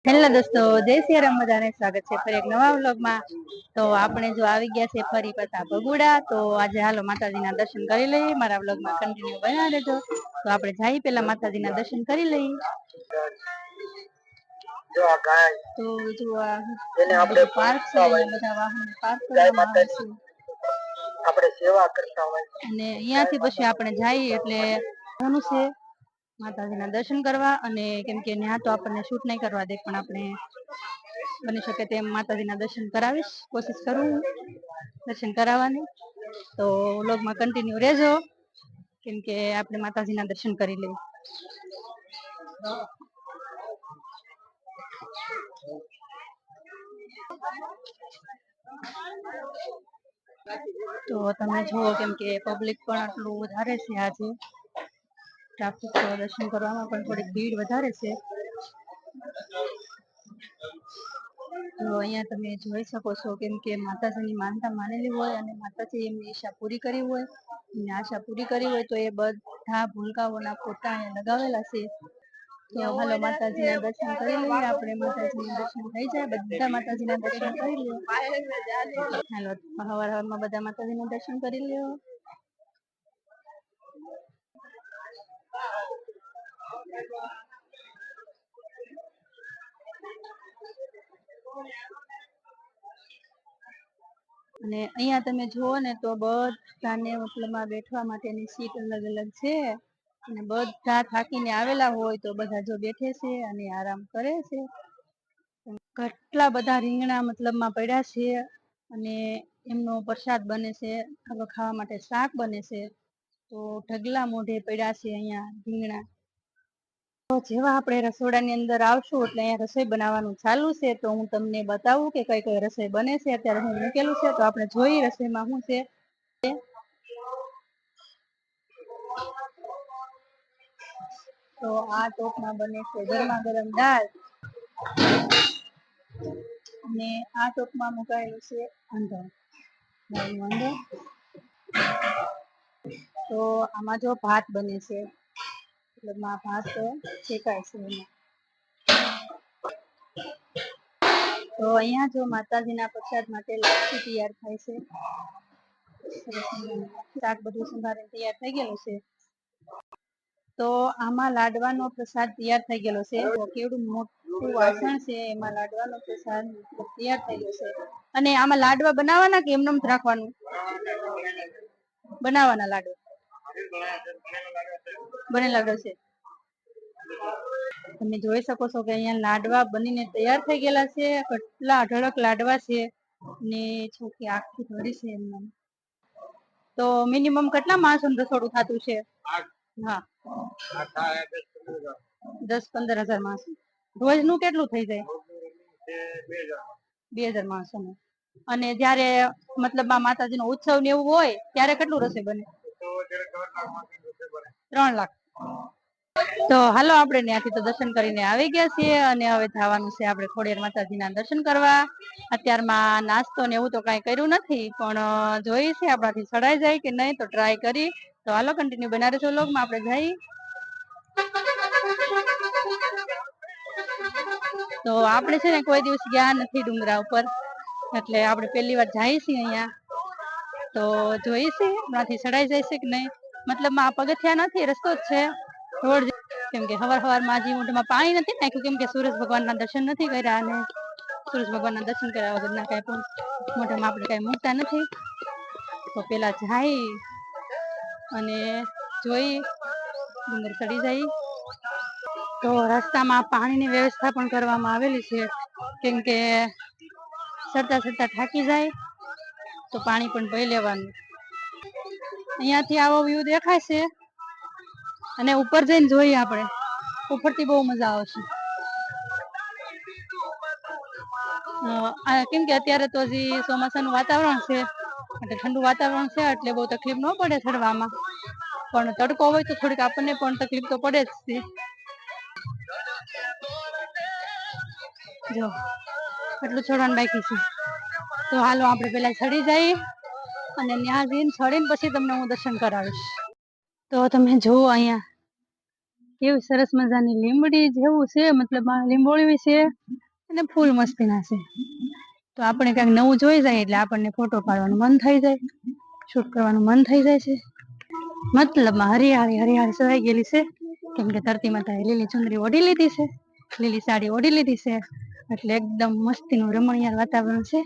Hello દોસ્તો, જય શ્રી રામ, બધાને સ્વાગત છે ફરી એક નવા વ્લોગમાં। તો આપણે જો આવી ગયા છે ફરી પાછા ભગુડા। તો આજે હાલો માતાજીના દર્શન કરી લઈએ, મારા વ્લોગમાં કન્ટિન્યુ બના રહેજો। તો આપણે જઈએ પેલા માતાજીના દર્શન કરી લઈએ। તો જો આ પાર્ક છે, બધા વાહનો પાર્ક કરવામાં આવે છે, આપણે સેવા કરતા હોય અને અહીંયાથી પછી આપણે જઈએ એટલે કોનું છે માતાજીના દર્શન કરવા। અને કેમ કે ત્યાં તો આપણને શૂટ નહીં કરવા દે, પણ આપણે બની શકે તેમ માતાજીના દર્શન કરાવીશ, કોશિશ કરું દર્શન કરાવવાની। તો વ્લોગમાં કન્ટિન્યુ રહેજો, કેમ કે આપણે માતાજીના દર્શન કરી લઈએ। તો તમે જુઓ, કેમ કે પબ્લિક પણ આટલું વધારે છે આજે, ટ્રાફિક દર્શન કરવામાં પણ થોડીક ભીડ વધારે છે। તો અહીંયા તમે જોઈ શકો છો, કેમ કે માતાજીની માનતા માનેલી હોય અને માતાજી એમની ઈચ્છા પૂરી કરી હોય અને આશા પૂરી કરી હોય તો એ બધા ભૂલકાઓના ફોટા અહીંયા લગાવેલા છે। તો હાલો માતાજીના દર્શન કરી લઈએ આપણે। માતાજીના દર્શન થઈ જાય, બધા માતાજીના દર્શન કરી લ્યો। હાલો હવાર હવારમાં બધા માતાજીના દર્શન કરી લ્યો। અને અહીંયા તમે જુઓ ને તો બધાને મતલબમાં બેઠવા માટેની સીટ અલગ અલગ છે, અને બધા થાકીને આવેલા હોય તો બધા જો બેઠે છે અને આરામ કરે છે। કેટલા બધા રીંગણા મતલબમાં પડ્યા છે, અને એમનો પ્રસાદ બને છે, ખાવા માટે શાક બને છે। તો ઢગલા મોઢે પડ્યા છે અહીંયા રીંગણા। તો જેવા આપણે રસોડાની અંદર આવશું એટલે અહીંયા રસોઈ બનાવવાનું ચાલુ છે। તો હું તમને બતાવું કે કઈ કઈ રસોઈ બને છે। અત્યારે હું મૂકેલું છે, તો આપણે જોઈ રસોઈમાં શું છે। તો આ ટોપમાં બને છે ગરમા ગરમ દાળ, અને આ ટોપમાં મુકાયેલું છે અંડો। તો આમાં જો ભાત બને છે, મતલબમાં ભાત શેકાય છે એમાં। તો અહીંયા જો માતાજીના પ્રસાદ માટે લાપસી તૈયાર થાય છે, શાક બધું સંભારીને તૈયાર થઈ ગયેલું છે। તો આમાં લાડવાનો પ્રસાદ તૈયાર થઈ ગયેલો છે, કેવડું મોટું વાસણ છે, એમાં લાડવાનો પ્રસાદ તૈયાર થઈ ગયો છે। અને આમાં લાડવા બનાવવાના કે એમનેમ જ રાખવાનું? બનાવવાના લાડવા, બનેલા છે। તમે જોઈ શકો છો કે અહીંયા લાડવા બનીને તૈયાર થઈ ગયેલા છે, કેટલા અઢળક લાડવા છે, ને છોકરી આખી ભરી છે એમને। તો મિનિમમ કેટલા માણસોનું રસોડું થતું છે? હા, 10-15 હજાર માણસો। રોજનું કેટલું થઈ જાય? 2000 માણસોનું। અને જયારે મતલબ માતાજીનો ઉત્સવ ને એવું હોય ત્યારે કેટલું રસોઈ બને? 3 લાખ। તો હાલો આપણે ત્યાંથી તો દર્શન કરીને આવી ગયા છીએ, અને હવે જવાનું છે આપણે ખોડિયાર માતાજીના દર્શન કરવા। અત્યારમાં નાસ્તો ને એવું તો કઈ કર્યું નથી, પણ જોઈએ છે આપણાથી ચડાઈ જાય કે નહીં, તો ટ્રાય કરી। તો હાલો કન્ટિન્યુ બના રહેજો વ્લોગમાં, આપણે જઈએ। તો આપણે છે ને કોઈ દિવસ ગયા નથી ડુંગરા ઉપર, એટલે આપણે પહેલી વાર જઈએ છીએ અહીંયા। તો જોઈએ છે આપણાથી ચડાઈ જાય છે કે નહીં, મતલબ આ પગથિયા નથી, રસ્તો જ છે રોડ। કેમ કે હવાર હવારમાં હજી મોઢામાં પાણી નથી નાખ્યું, કેમ કે સૂરજ ભગવાનના દર્શન નથી કર્યા, અને સૂરજ ભગવાનના દર્શન કર્યા વગરના કઈ પણ મોઢામાં આપણે કઈ મૂકતા નથી। તો પેલા જાય અને જોઈ ડુંગર ચડી જાય। તો રસ્તામાં પાણીની વ્યવસ્થા પણ કરવામાં આવેલી છે, કેમ કે ચડતા ચડતા થાકી જાય તો પાણી પણ પી લેવાનું। અહિયાંથી આવો વ્યૂ દેખાય છે, અને ઉપર જઈને જોઈએ આપણે, ઉપરથી બહુ મજા આવશે। કેમ કે અત્યારે તો હજી ચોમાસાનું વાતાવરણ છે, એટલે ઠંડુ વાતાવરણ છે, એટલે બહુ તકલીફ ન પડે ચડવામાં। પણ તડકો હોય તો થોડીક આપણને પણ તકલીફ તો પડે જ છે। જો એટલું ચડવાનું બાકી છે, તો હાલો આપણે પેલા ચડી જઈએ, અને ત્યાં જઈને ચડીને પછી તમને હું દર્શન કરાવીશ। તો તમે જુઓ અહીંયા કેવી સરસ મજાની લીમડી જેવું છે, મતલબ આ લીંબોળી છે અને ફૂલ મસ્તીના છે. તો આપણે ક્યાંક નવું જોઈ જાય એટલે આપણને ફોટો પાડવાનું મન થઈ જાય, શૂટ કરવાનું મન થઈ જાય છે. મતલબમાં હરિયાળી હરિયાળી સવાઈ ગયેલી છે, કેમ કે ધરતી માતાએ લીલી ચુંદડી ઓઢી લીધી છે, લીલી સાડી ઓઢી લીધી છે, એટલે એકદમ મસ્તીનું રમણીય વાતાવરણ છે.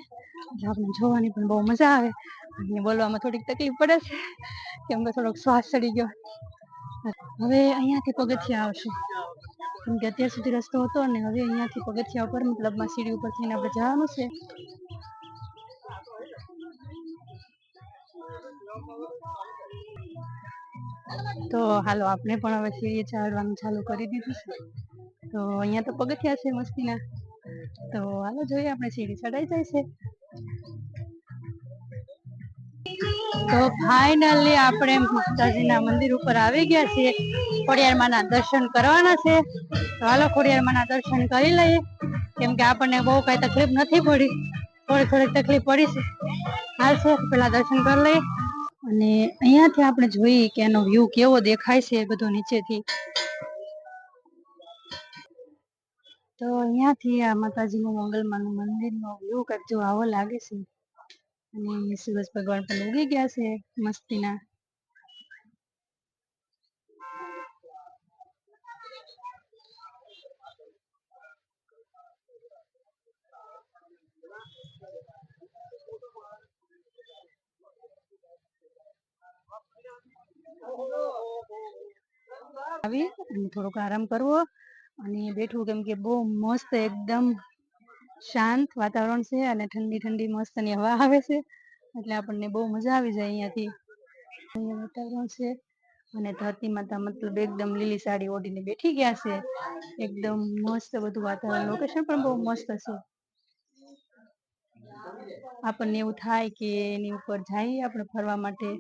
એટલે આપણે જોવાની પણ બહુ મજા આવે અને બોલવામાં થોડીક તકલીફ પડે છે, કેમ કે થોડોક શ્વાસ ચડી ગયો. હવે અહીંયાથી પગથિયા આવશે, કેમ કે અત્યાર સુધી રસ્તો હતો ને હવે અહીંયાથી પગથિયા ઉપર મતલબમાં સીડી ઉપર થઈને આપણે જવાનું છે. તો હાલો આપણે પણ હવે સીડીએ ચડવાનું ચાલુ કરી દીધું છે. તો અહીંયા તો પગથિયા છે મસ્તીના, તો હાલો જોઈએ આપણે સીડી ચડાઈ જાય છે. તો ફાઇનલી આપણે માતાજીના મંદિર ઉપર આવી ગયા છીએ, ખોડિયારમાંના દર્શન કરવાના છે. તો હાલો ખોડિયારમાંના દર્શન કરી લઈએ, કેમ કે આપણને બહુ કઈ તકલીફ નથી પડી, થોડીક તકલીફ પડી છે. હાલ છે પેલા દર્શન કરી લઈએ અને અહીંયાથી આપણે જોઈએ કે એનો વ્યૂ કેવો દેખાય છે બધો નીચેથી. તો અહીંયાથી આ માતાજીનું મંગલમાનું મંદિરનો વ્યૂ કંઈક જો આવો લાગે છે. અને સૂરજ ભગવાન પણ ઉગી ગયા છે મસ્તીના. આવી અને થોડોક આરામ કરવો અને બેઠવું, કેમ કે બહુ મસ્ત એકદમ શાંત વાતાવરણ છે અને ઠંડી ઠંડી મસ્તની હવા આવે છે, એટલે આપણને બહુ મજા આવી જાય અહીંયાથી. અહીંયા વાતાવરણ છે અને ધરતી માતા મતલબ એકદમ લીલી સાડી ઓઢીને બેઠી ગયા છે, એકદમ મસ્ત બધું વાતાવરણ, લોકેશન પણ બહુ મસ્ત છે. આપણને એવું થાય કે એની ઉપર જઈએ આપણે ફરવા માટે,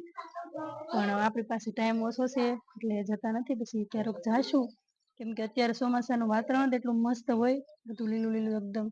પણ આપણી પાસે ટાઈમ ઓછો છે એટલે જતા નથી. પછી ક્યારેક જાશું, કેમ કે અત્યારે ચોમાસાનું વાતાવરણ એટલું મસ્ત હોય, બધું લીલું લીલું એકદમ.